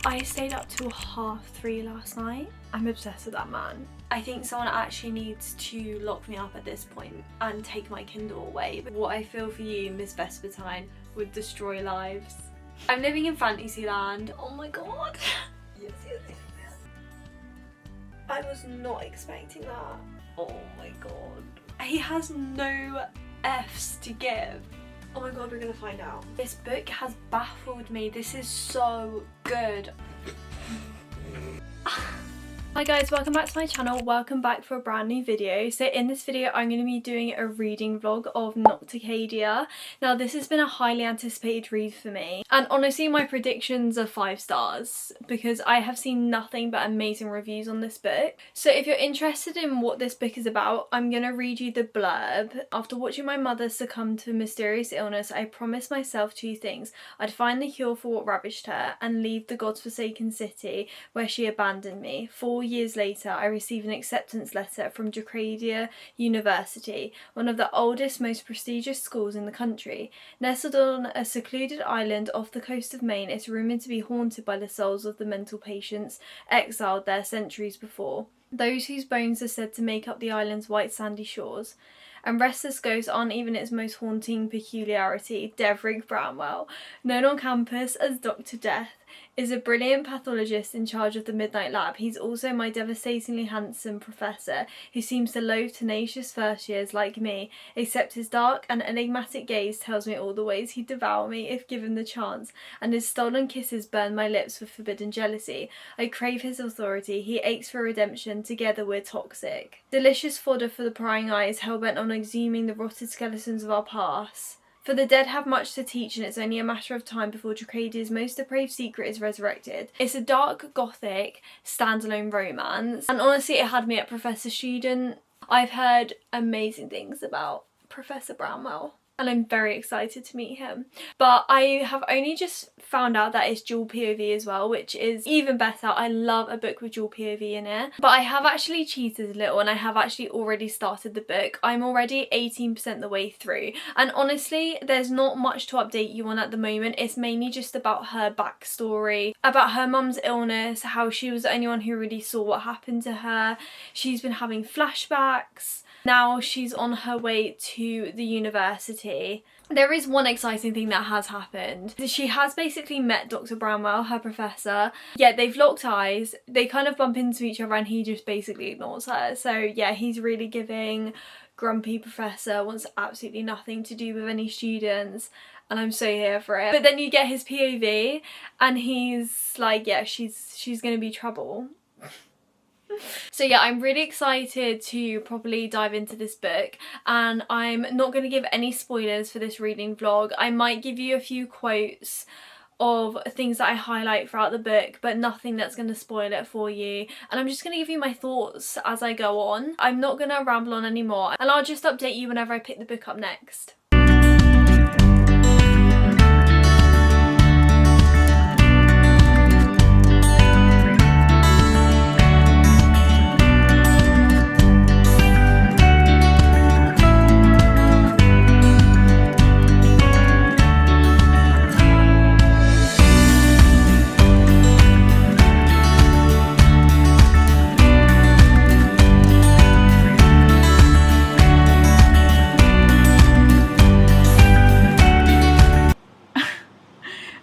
I stayed up till 3:30 last night. I'm obsessed with that man. I think someone actually needs to lock me up at this point and take my Kindle away. But what I feel for you, Miss Vespertine, would destroy lives. I'm living in Fantasyland. Oh my god. Yes, yes, yes, yes. I was not expecting that. Oh my god. He has no F's to give. Oh my god, we're gonna find out. This book has baffled me. This is so good. Hi guys, welcome back to my channel. Welcome back for a brand new video. So in this video I'm going to be doing a reading vlog of Nocticadia. Now this has been a highly anticipated read for me, and honestly my predictions are 5 stars because I have seen nothing but amazing reviews on this book. So if you're interested in what this book is about, I'm going to read you the blurb. After watching my mother succumb to a mysterious illness, I promised myself 2 things. I'd find the cure for what ravaged her and leave the godforsaken city where she abandoned me. 4 years later, I received an acceptance letter from Nocticadia University, one of the oldest, most prestigious schools in the country. Nestled on a secluded island off the coast of Maine, it's rumoured to be haunted by the souls of the mental patients exiled there centuries before, those whose bones are said to make up the island's white sandy shores. And restless ghosts aren't even its most haunting peculiarity. Devryck Bramwell, known on campus as Dr. Death, is a brilliant pathologist in charge of the Midnight Lab. He's also my devastatingly handsome professor, who seems to loathe tenacious first years like me, except his dark and enigmatic gaze tells me all the ways he'd devour me if given the chance, and his stolen kisses burn my lips with forbidden jealousy. I crave his authority, he aches for redemption, together we're toxic. Delicious fodder for the prying eyes, hell-bent on exhuming the rotted skeletons of our past. For the dead have much to teach, and it's only a matter of time before Nocticadia's most depraved secret is resurrected. It's a dark, gothic, standalone romance, and honestly it had me at Professor Student. I've heard amazing things about Professor Bramwell, and I'm very excited to meet him. But I have only just found out that it's dual POV as well, which is even better. I love a book with dual POV in it. But I have actually cheated a little, and I have actually already started the book. I'm already 18% the way through. And honestly, there's not much to update you on at the moment. It's mainly just about her backstory, about her mum's illness, how she was the only one who really saw what happened to her. She's been having flashbacks. Now she's on her way to the university. There is one exciting thing that has happened. She has basically met Dr. Bramwell, her professor. Yeah, they've locked eyes. They kind of bump into each other and he just basically ignores her. So yeah, he's really giving grumpy professor, wants absolutely nothing to do with any students. And I'm so here for it. But then you get his POV and he's like, yeah, she's gonna be trouble. So yeah, I'm really excited to properly dive into this book, and I'm not going to give any spoilers for this reading vlog. I might give you a few quotes of things that I highlight throughout the book, but nothing that's going to spoil it for you. And I'm just going to give you my thoughts as I go on. I'm not going to ramble on anymore, and I'll just update you whenever I pick the book up next.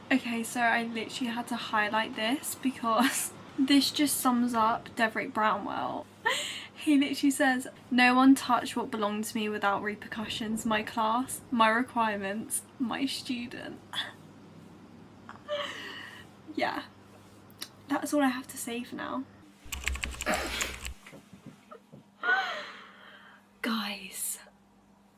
Okay, so I literally had to highlight this because this just sums up Devryck Bramwell. He literally says, "No one touched what belonged to me without repercussions. My class, my requirements, my student." Yeah, that's all I have to say for now. Guys,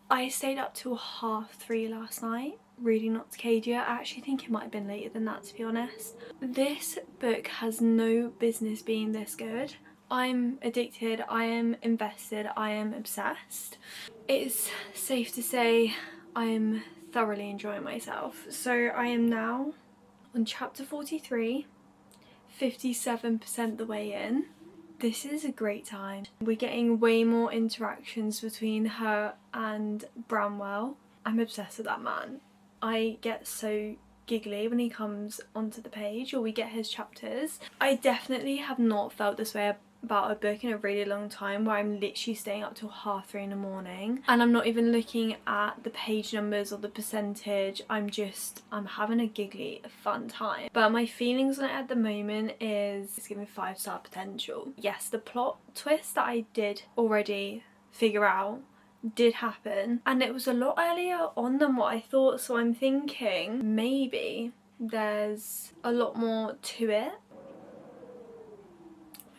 I stayed up till 3:30 last night reading Nocticadia. I actually think it might have been later than that, to be honest. This book has no business being this good. I'm addicted, I am invested, I am obsessed. It's safe to say I am thoroughly enjoying myself. So I am now on chapter 43, 57% the way in. This is a great time. We're getting way more interactions between her and Bramwell. I'm obsessed with that man. I get so giggly when he comes onto the page or we get his chapters. I definitely have not felt this way about a book in a really long time, where I'm literally staying up till 3:30 in the morning and I'm not even looking at the page numbers or the percentage. I'm having a giggly fun time. But my feelings on it at the moment is it's giving 5-star potential. Yes, the plot twist that I did already figure out did happen, and it was a lot earlier on than what I thought, so I'm thinking maybe there's a lot more to it.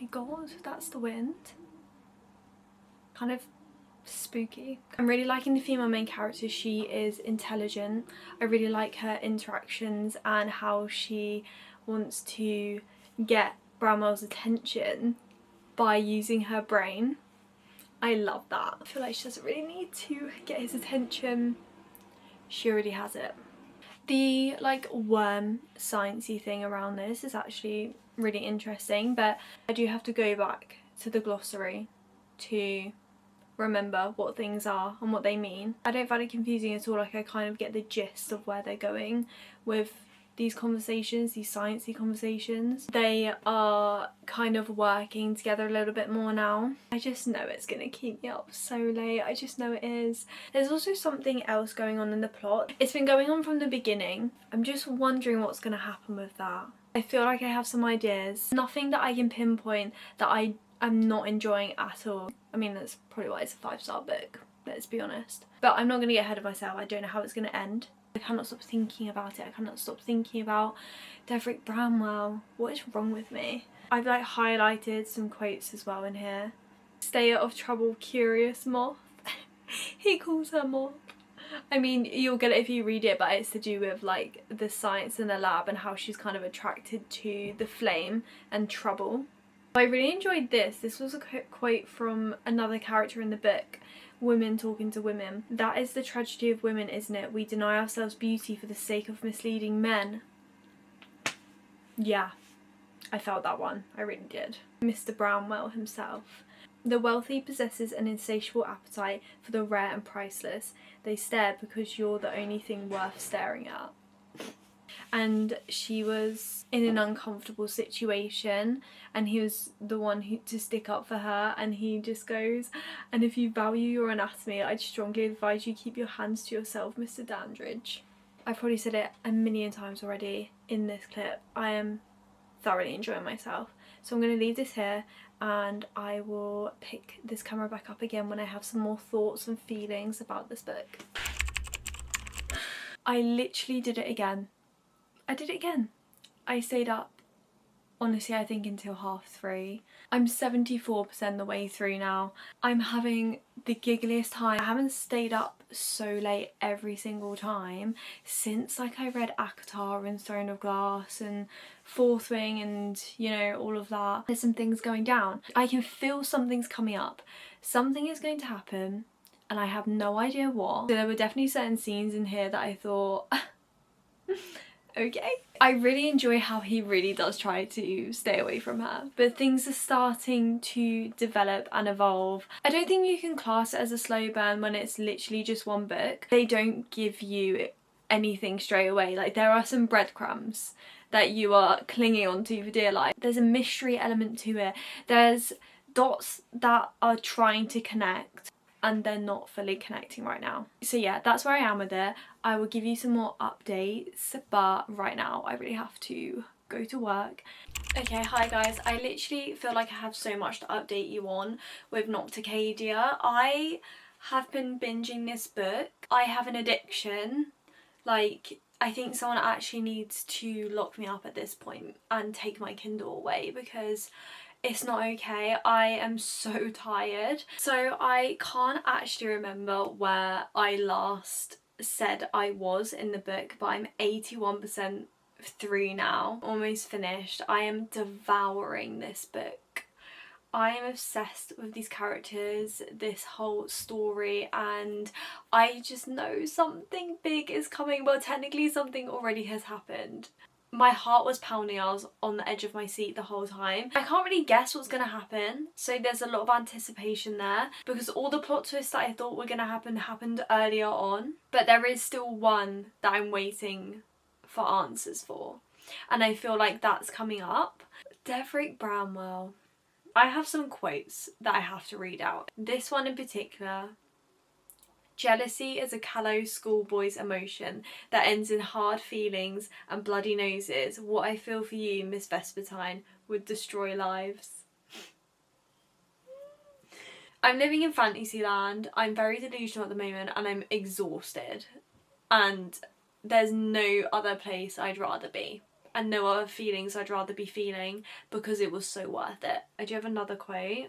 My god, that's the wind. Kind of spooky. I'm really liking the female main character. She is intelligent. I really like her interactions and how she wants to get Bramwell's attention by using her brain. I love that. I feel like she doesn't really need to get his attention. She already has it. The like worm sciencey thing around this is actually really interesting, but I do have to go back to the glossary to remember what things are and what they mean. I don't find it confusing at all. Like, I kind of get the gist of where they're going with these conversations, these sciencey conversations. They are kind of working together a little bit more now. I just know it's gonna keep me up so late. I just know it is. There's also something else going on in the plot. It's been going on from the beginning. I'm just wondering what's gonna happen with that. I feel like I have some ideas. Nothing that I can pinpoint that I am not enjoying at all. I mean, that's probably why it's a 5-star book, let's be honest. But I'm not gonna get ahead of myself. I don't know how it's gonna end. I cannot stop thinking about it. I cannot stop thinking about Devryck Bramwell. What is wrong with me? I've like highlighted some quotes as well in here. Stay out of trouble, curious moth. He calls her moth. I mean, you'll get it if you read it, but it's to do with like the science in the lab and how she's kind of attracted to the flame and trouble. I really enjoyed this. This was a quote from another character in the book. Women talking to women. That is the tragedy of women, isn't it? We deny ourselves beauty for the sake of misleading men. Yeah, I felt that one. I really did. Mr. Bramwell himself. The wealthy possesses an insatiable appetite for the rare and priceless. They stare because you're the only thing worth staring at. And she was in an uncomfortable situation and he was the one to stick up for her, and he just goes, and if you value your anatomy, I'd strongly advise you keep your hands to yourself, Mr. Dandridge. I've probably said it a million times already in this clip. I am thoroughly enjoying myself. So I'm going to leave this here and I will pick this camera back up again when I have some more thoughts and feelings about this book. I literally did it again. I did it again. I stayed up, honestly, I think until 3:30. I'm 74% the way through now. I'm having the giggliest time. I haven't stayed up so late every single time since like I read ACOTAR and Throne of Glass and Fourth Wing and, you know, all of that. There's some things going down. I can feel something's coming up. Something is going to happen and I have no idea what. So there were definitely certain scenes in here that I thought okay. I really enjoy how he really does try to stay away from her, but things are starting to develop and evolve. I don't think you can class it as a slow burn when it's literally just one book. They don't give you anything straight away. Like, there are some breadcrumbs that you are clinging onto for dear life. There's a mystery element to it. There's dots that are trying to connect and they're not fully connecting right now. So yeah, that's where I am with it. I will give you some more updates, but right now I really have to go to work. Okay, hi guys. I literally feel like I have so much to update you on with Nocticadia. I have been binging this book. I have an addiction. Like, I think someone actually needs to lock me up at this point and take my Kindle away because it's not okay. I am so tired. So I can't actually remember where I last said I was in the book, but I'm 81% through now, almost finished. I am devouring this book. I am obsessed with these characters, this whole story, and I just know something big is coming. Well, technically something already has happened. My heart was pounding. I was on the edge of my seat the whole time. I can't really guess what's going to happen, so there's a lot of anticipation there because all the plot twists that I thought were going to happen happened earlier on, but there is still one that I'm waiting for answers for. And I feel like that's coming up. Devryck Bramwell. I have some quotes that I have to read out. This one in particular. Jealousy is a callow schoolboy's emotion that ends in hard feelings and bloody noses. What I feel for you, Miss Vespertine, would destroy lives. I'm living in Fantasyland. I'm very delusional at the moment and I'm exhausted. And there's no other place I'd rather be. And no other feelings I'd rather be feeling because it was so worth it. I do have another quote.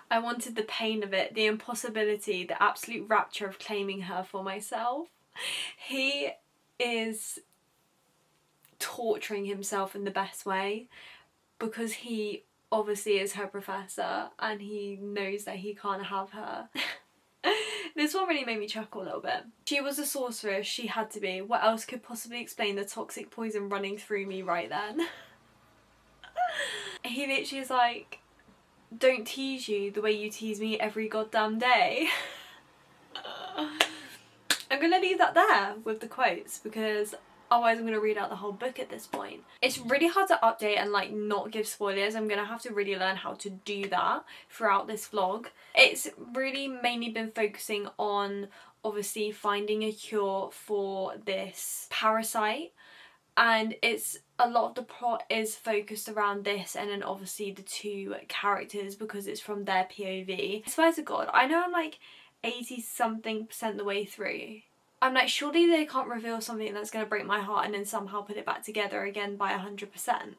I wanted the pain of it, the impossibility, the absolute rapture of claiming her for myself. He is torturing himself in the best way because he obviously is her professor and he knows that he can't have her. This one really made me chuckle a little bit. She was a sorceress, she had to be. What else could possibly explain the toxic poison running through me right then? He literally is like, don't tease you the way you tease me every goddamn day. I'm gonna leave that there with the quotes because otherwise I'm gonna read out the whole book at this point. It's really hard to update and like not give spoilers. I'm gonna have to really learn how to do that throughout this vlog. It's really mainly been focusing on obviously finding a cure for this parasite, and it's a lot of the plot is focused around this and then obviously the two characters because it's from their POV. I swear to God, I know I'm like 80-something% the way through. I'm like, surely they can't reveal something that's going to break my heart and then somehow put it back together again by 100%.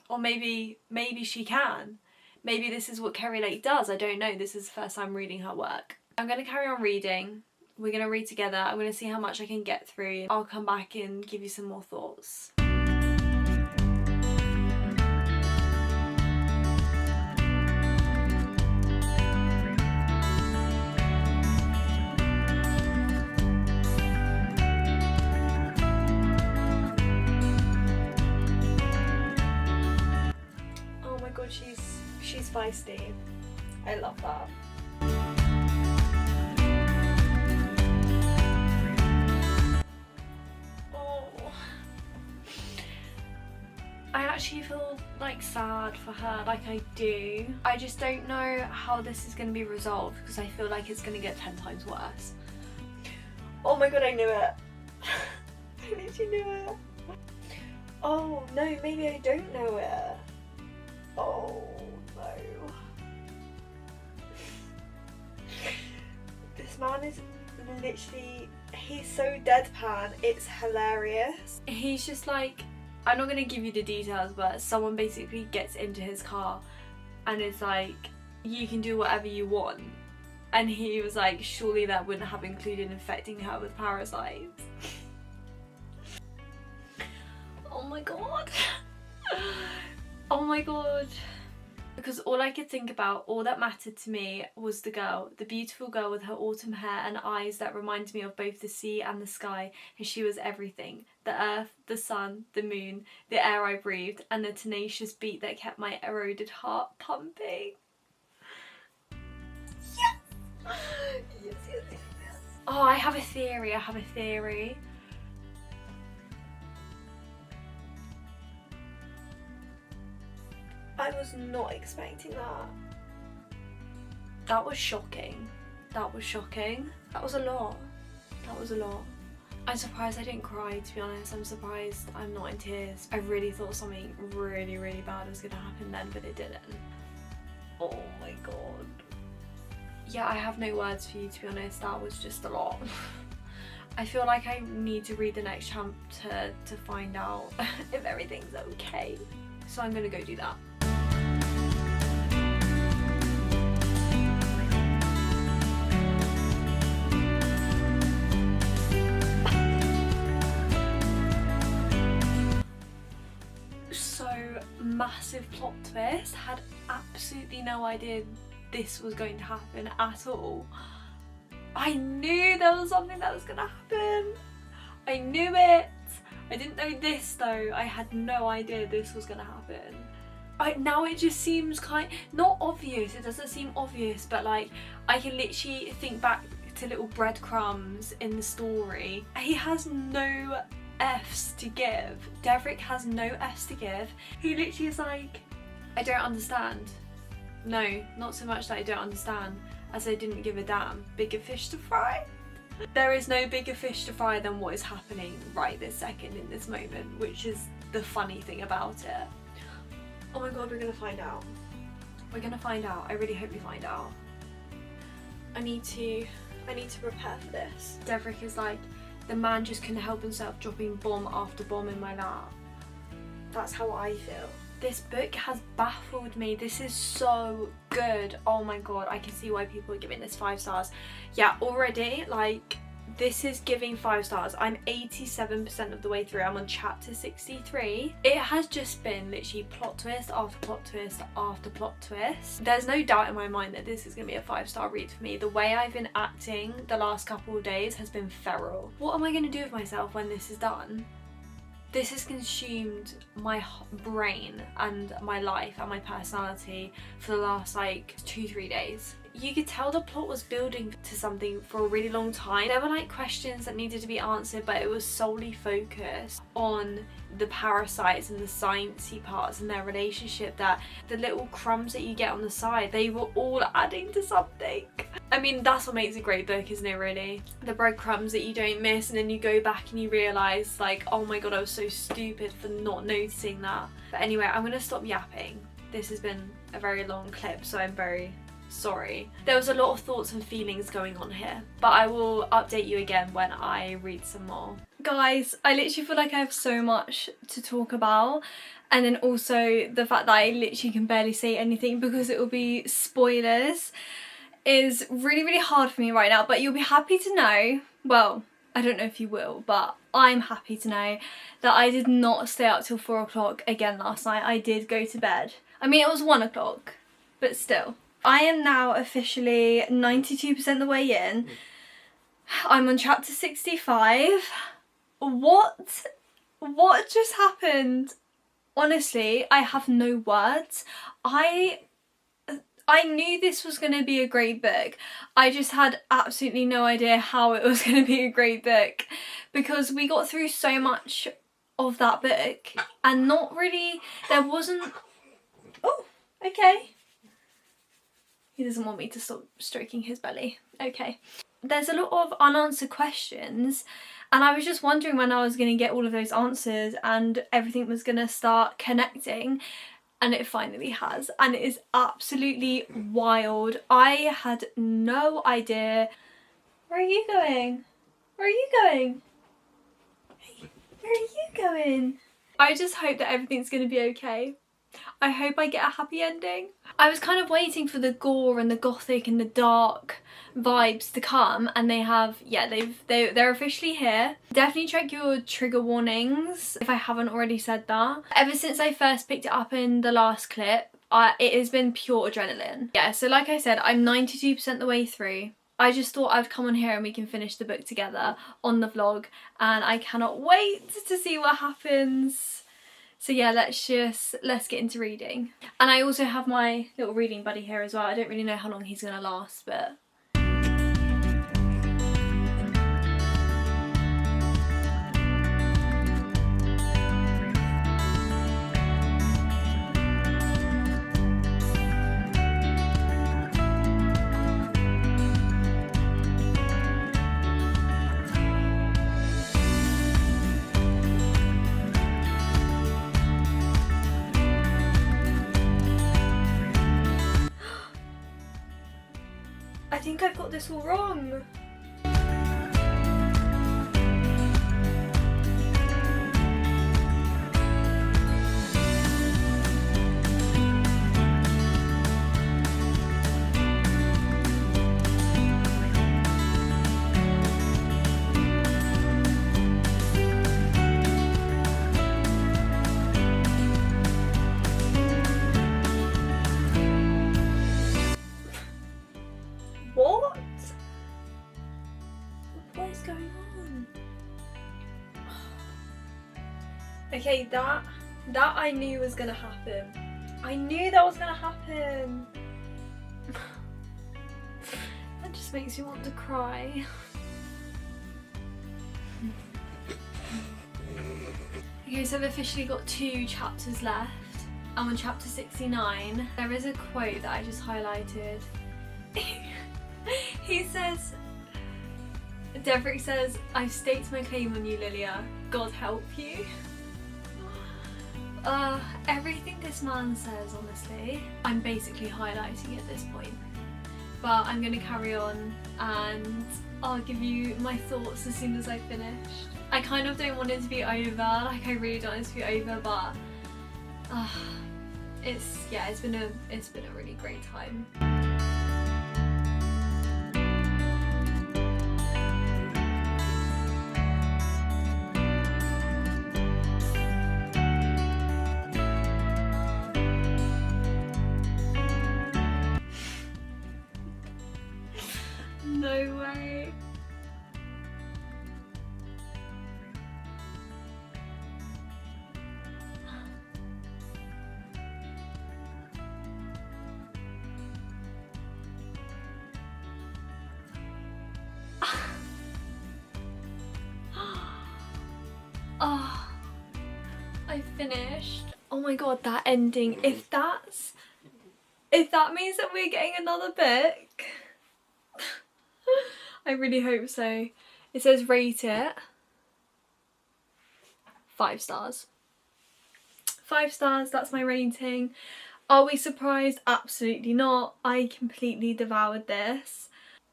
Or maybe she can. Maybe this is what Kerry Lake does. I don't know. This is the first time reading her work. I'm going to carry on reading. We're going to read together. I'm going to see how much I can get through. I'll come back and give you some more thoughts. She's feisty. I love that. Oh, I actually feel like sad for her, like I do. I just don't know how this is going to be resolved because I feel like it's going to get 10 times worse. Oh my God, I knew it. I literally knew it. Oh no, maybe I don't know it. Oh no. This man is literally, he's so deadpan, it's hilarious. He's just like, I'm not going to give you the details, but someone basically gets into his car and it's like, you can do whatever you want. And he was like, surely that wouldn't have included infecting her with parasites. Oh my God. Oh my God. Because all I could think about, all that mattered to me was the girl, the beautiful girl with her autumn hair and eyes that reminded me of both the sea and the sky, and she was everything. The earth, the sun, the moon, the air I breathed, and the tenacious beat that kept my eroded heart pumping. Yes! Yes, yes, yes, yes. Oh, I have a theory. I was not expecting that. That was shocking. That was shocking. That was a lot. That was a lot. I'm surprised I didn't cry, to be honest. I'm surprised I'm not in tears. I really thought something really, really bad was gonna happen then, but it didn't. Oh my God. Yeah, I have no words for you, to be honest. That was just a lot. I feel like I need to read the next chapter to find out if everything's okay. So I'm gonna go do that. Massive plot twist. Had absolutely no idea this was going to happen at all. I knew there was something that was going to happen. I knew it. I didn't know this though. I had no idea this was going to happen. Now it just seems not obvious. It doesn't seem obvious, but like I can literally think back to little breadcrumbs in the story. He has no F's to give. Devryck has no F's to give. He literally is like, I don't understand. No, not so much that I don't understand as I didn't give a damn. Bigger fish to fry? There is no bigger fish to fry than what is happening right this second in this moment, which is the funny thing about it. Oh my god, we're gonna find out. We're gonna find out. I really hope we find out. I need to prepare for this. Devryck is like, the man just couldn't help himself dropping bomb after bomb in my lap. That's how I feel. This book has baffled me. This is so good. Oh my god, I can see why people are giving this 5 stars. Yeah, already, like, this is giving 5 stars. I'm 87% of the way through. I'm on chapter 63. It has just been literally plot twist after plot twist after plot twist. There's no doubt in my mind that this is going to be a 5-star read for me. The way I've been acting the last couple of days has been feral. What am I going to do with myself when this is done? This has consumed my brain and my life and my personality for the last like 2-3 days. You could tell the plot was building to something for a really long time. There were like questions that needed to be answered, but it was solely focused on the parasites and the sciencey parts and their relationship, that the little crumbs that you get on the side, they were all adding to something. I mean, that's what makes a great book, isn't it, really? The breadcrumbs that you don't miss, and then you go back and you realise like, oh my god, I was so stupid for not noticing that. But anyway, I'm gonna stop yapping. This has been a very long clip, so I'm very sorry. There was a lot of thoughts and feelings going on here, but I will update you again when I read some more. Guys, I literally feel like I have so much to talk about, and then also the fact that I literally can barely say anything because it will be spoilers is really hard for me right now. But you'll be happy to know, well, I don't know if you will, but I'm happy to know that I did not stay up till 4 o'clock again last night. I did go to bed. I mean, it was 1 o'clock, but still. I am now officially 92% the way in. I'm on chapter 65. What just happened? Honestly, I have no words. I knew this was going to be a great book. I just had absolutely no idea how it was going to be a great book, because we got through so much of that book and not really, there wasn't... Oh, okay. He doesn't want me to stop stroking his belly. Okay. There's a lot of unanswered questions, and I was just wondering when I was going to get all of those answers and everything was going to start connecting, and it finally has, and it is absolutely wild. I had no idea. Where are you going? Where are you going? Hey, where are you going? I just hope that everything's going to be okay. I hope I get a happy ending. I was kind of waiting for the gore and the gothic and the dark vibes to come, and they have, yeah, they're officially here. Definitely check your trigger warnings if I haven't already said that. Ever since I first picked it up in the last clip, it has been pure adrenaline. Yeah, so like I said, I'm 92% the way through. I just thought I'd come on here and we can finish the book together on the vlog, and I cannot wait to see what happens. So yeah, let's get into reading. And I also have my little reading buddy here as well. I don't really know how long he's gonna last, but... I think I've got this all wrong. What? What is going on? Okay, that I knew was gonna happen. I knew that was gonna happen. That just makes me want to cry. Okay, so I've officially got 2 chapters left. I'm on chapter 69. There is a quote that I just highlighted. He says, Devryck says, "I've staked my claim on you, Lilia. God help you." Everything this man says, honestly, I'm basically highlighting at this point. But I'm gonna carry on and I'll give you my thoughts as soon as I finished. I kind of don't want it to be over, like I really don't want it to be over, but it's been a really great time. No way. Oh, I finished. Oh my god, that ending. If that means that we're getting another book, I really hope so. It says rate it 5 stars. 5 stars, that's my rating. Are we surprised? Absolutely not. I completely devoured this.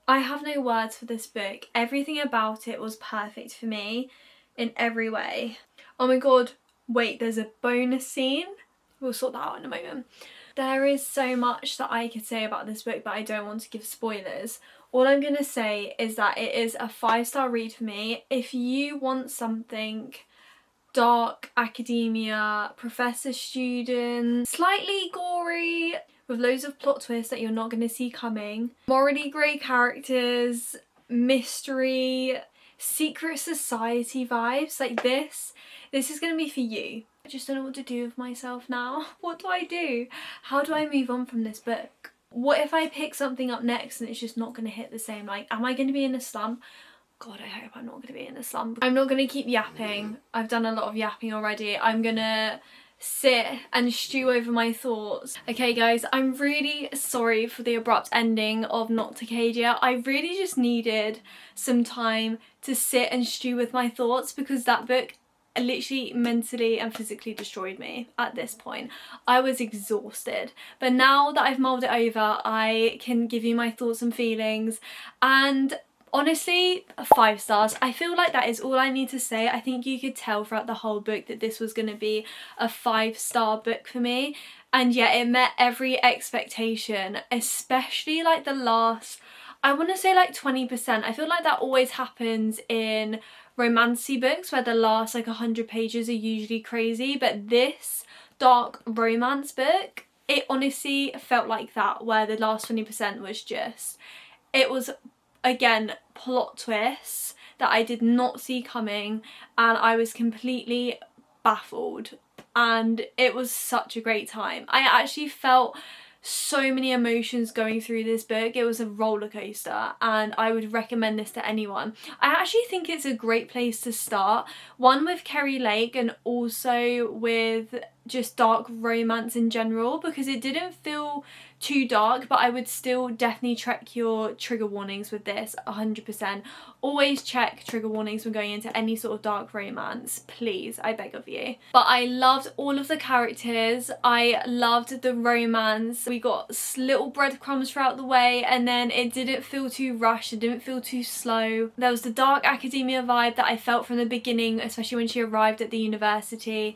I have no words for this book. Everything about it was perfect for me in every way. Oh my god, wait, there's a bonus scene. We'll sort that out in a moment. There is so much that I could say about this book, but I don't want to give spoilers. All I'm going to say is that it is a 5-star read for me. If you want something dark, academia, professor student, slightly gory, with loads of plot twists that you're not going to see coming, morally grey characters, mystery, secret society vibes, like this is going to be for you. I just don't know what to do with myself now. What do I do? How do I move on from this book? What if I pick something up next and it's just not going to hit the same? Like, am I going to be in a slump? God, I hope I'm not going to be in a slump. I'm not going to keep yapping. I've done a lot of yapping already. I'm going to sit and stew over my thoughts. Okay guys, I'm really sorry for the abrupt ending of Nocticadia. I really just needed some time to sit and stew with my thoughts because that book literally mentally and physically destroyed me at this point. I was exhausted, but now that I've mulled it over, I can give you my thoughts and feelings, and honestly, 5 stars. I feel like that is all I need to say. I think you could tell throughout the whole book that this was going to be a 5-star book for me, and yet it met every expectation, especially like the last, I want to say like 20%. I feel like that always happens in romancy books where the last like 100 pages are usually crazy, but this dark romance book, it honestly felt like that, where the last 20% was just, it was again plot twists that I did not see coming, and I was completely baffled, and it was such a great time. I actually felt so many emotions going through this book. It was a roller coaster, and I would recommend this to anyone. I actually think it's a great place to start, one with Kerry Lake and also with just dark romance in general, because it didn't feel too dark, but I would still definitely check your trigger warnings with this 100%. Always check trigger warnings when going into any sort of dark romance, please, I beg of you. But I loved all of the characters. I loved the romance. We got little breadcrumbs throughout the way, and then it didn't feel too rushed, it didn't feel too slow. There was the dark academia vibe that I felt from the beginning, especially when she arrived at the university.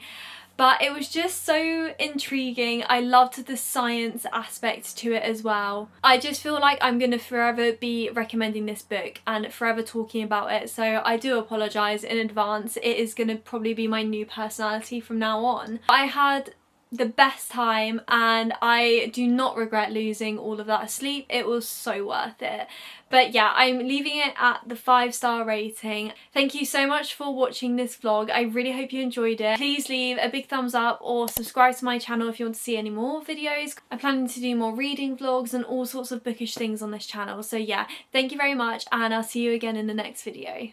But it was just so intriguing. I loved the science aspect to it as well. I just feel like I'm going to forever be recommending this book and forever talking about it. So I do apologise in advance. It is going to probably be my new personality from now on. I had the best time, and I do not regret losing all of that sleep. It was so worth it. But yeah, I'm leaving it at the 5-star rating. Thank you so much for watching this vlog. I really hope you enjoyed it. Please leave a big thumbs up or subscribe to my channel if you want to see any more videos. I'm planning to do more reading vlogs and all sorts of bookish things on this channel. So yeah, thank you very much, and I'll see you again in the next video.